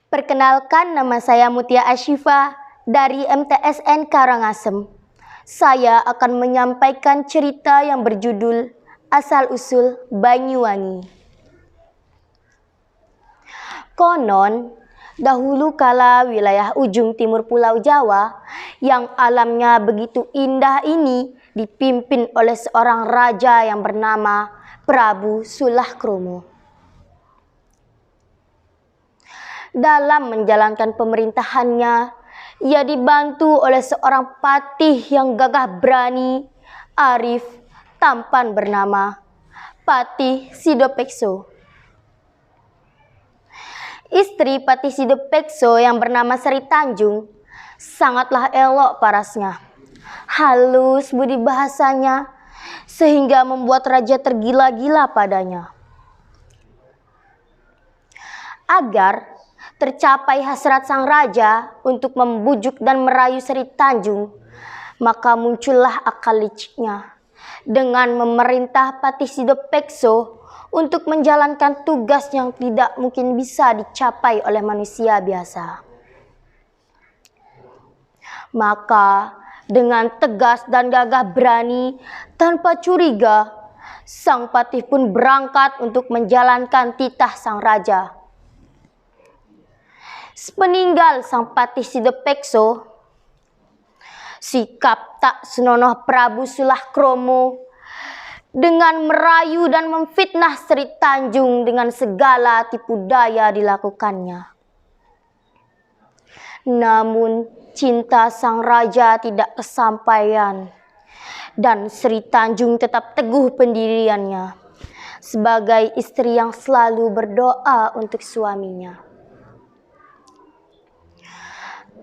Perkenalkan, nama saya Mutia Ashifa dari MTSN Karangasem. Saya akan menyampaikan cerita yang berjudul Asal-Usul Banyuwangi. Konon, dahulu kala wilayah ujung timur Pulau Jawa yang alamnya begitu indah ini dipimpin oleh seorang raja yang bernama Prabu Sulakromo. Dalam menjalankan pemerintahannya, ia dibantu oleh seorang patih yang gagah berani, arif, tampan bernama Patih Sidopekso. Istri Patih Sidopekso yang bernama Sri Tanjung sangatlah elok parasnya, halus budi bahasanya, sehingga membuat raja tergila-gila padanya. Agar tercapai hasrat sang raja untuk membujuk dan merayu Sri Tanjung, maka muncullah akal liciknya dengan memerintah Patih Sidopekso untuk menjalankan tugas yang tidak mungkin bisa dicapai oleh manusia biasa. Maka dengan tegas dan gagah berani tanpa curiga, sang patih pun berangkat untuk menjalankan titah sang raja. Sepeninggal sang Patih Sidopekso, sikap tak senonoh Prabu Sulakromo dengan merayu dan memfitnah Sri Tanjung dengan segala tipu daya dilakukannya. Namun cinta sang raja tidak kesampaian dan Sri Tanjung tetap teguh pendiriannya sebagai istri yang selalu berdoa untuk suaminya.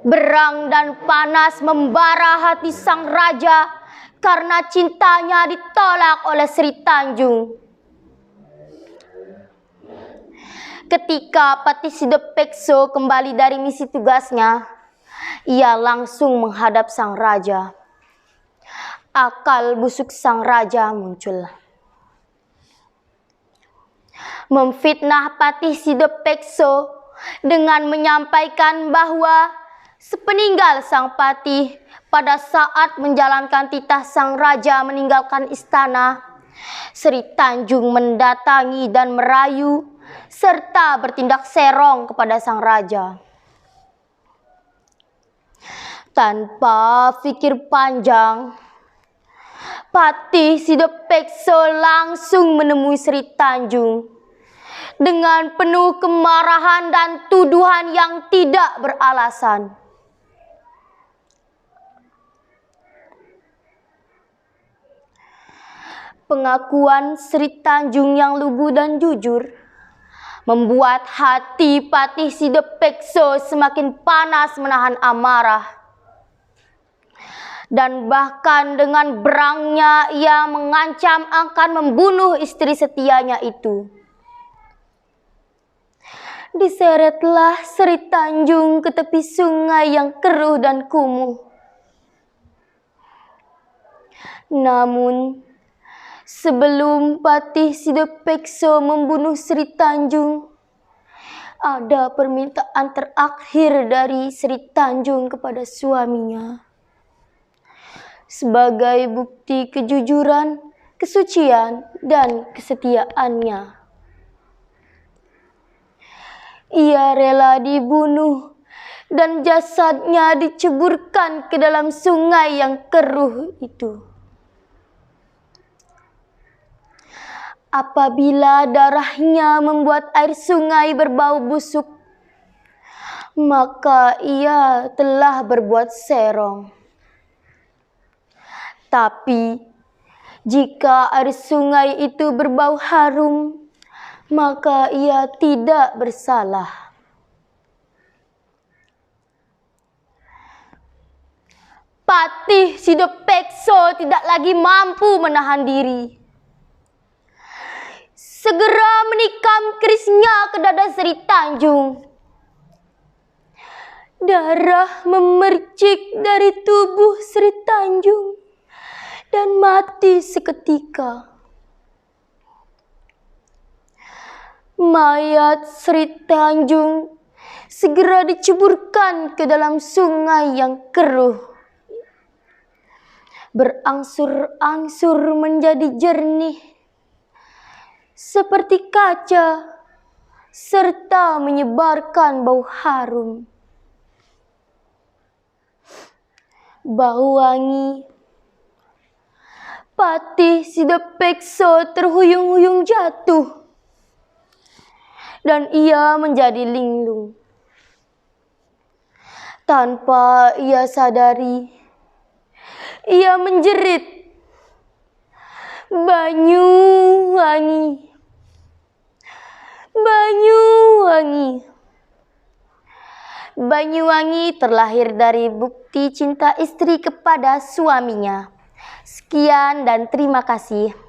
Berang dan panas membara hati sang raja karena cintanya ditolak oleh Sri Tanjung. Ketika Patih Sidopekso kembali dari misi tugasnya, ia langsung menghadap sang raja. Akal busuk sang raja muncul. Memfitnah Patih Sidopekso dengan menyampaikan bahwa sepeninggal sang patih, pada saat menjalankan titah sang raja meninggalkan istana, Sri Tanjung mendatangi dan merayu serta bertindak serong kepada sang raja. Tanpa pikir panjang, Patih Sidopekso langsung menemui Sri Tanjung dengan penuh kemarahan dan tuduhan yang tidak beralasan. Pengakuan Sri Tanjung yang lugu dan jujur membuat hati Patih Sidopekso semakin panas menahan amarah. Dan bahkan dengan berangnya ia mengancam akan membunuh istri setianya itu. Diseretlah Sri Tanjung ke tepi sungai yang keruh dan kumuh. Namun sebelum Patih Sidopekso membunuh Sri Tanjung, ada permintaan terakhir dari Sri Tanjung kepada suaminya. Sebagai bukti kejujuran, kesucian, dan kesetiaannya, ia rela dibunuh dan jasadnya diceburkan ke dalam sungai yang keruh itu. Apabila darahnya membuat air sungai berbau busuk, maka ia telah berbuat serong. Tapi jika air sungai itu berbau harum, maka ia tidak bersalah. Patih Sidopekso tidak lagi mampu menahan diri. Segera menikam kerisnya ke dada Sri Tanjung. Darah memercik dari tubuh Sri Tanjung dan mati seketika. Mayat Sri Tanjung segera diceburkan ke dalam sungai yang keruh. Berangsur-angsur menjadi jernih, seperti kaca, serta menyebarkan bau harum. Bau wangi. Patih Sidapekso terhuyung-huyung jatuh, dan ia menjadi linglung. Tanpa ia sadari, ia menjerit, "Banyuwangi, Banyuwangi." Banyuwangi terlahir dari bukti cinta istri kepada suaminya. Sekian dan terima kasih.